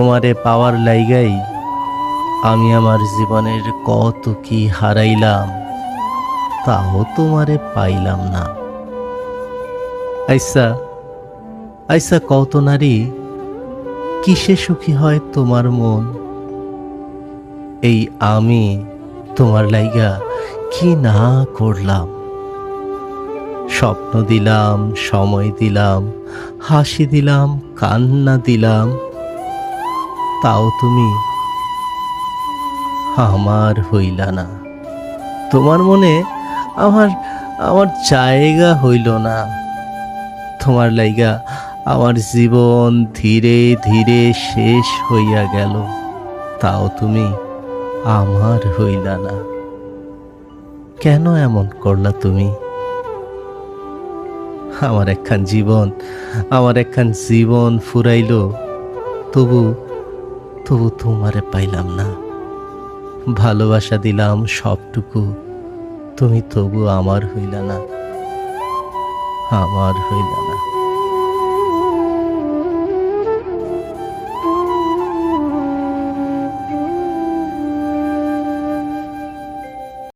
তোমারে পাওয়ার লাইগাই আমি আমার জীবনের কত কি হারাইলাম, তাও তোমারে পাইলাম না। আইসা আইসা কত নারী, কিসে সুখী হয় তোমার মন? এই আমি তোমার লাইগা কি না করলাম। স্বপ্ন দিলাম, সময় দিলাম, হাসি দিলাম, কান্না দিলাম, তাও তুমি আমার হইলা না। তোমার মনে আমার আমার জায়গা হইল না। তোমার লাইগা আমার জীবন ধীরে ধীরে শেষ হইয়া গেল, তাও তুমি আমার হইলা না। কেন এমন করলা তুমি? আমার একখান জীবন ফুরাইল, তবু তবু তোমারে পাইলাম না। ভালোবাসা দিলাম সবটুকু, তুমি তবু আমার হইলা না, আমার হইলা না।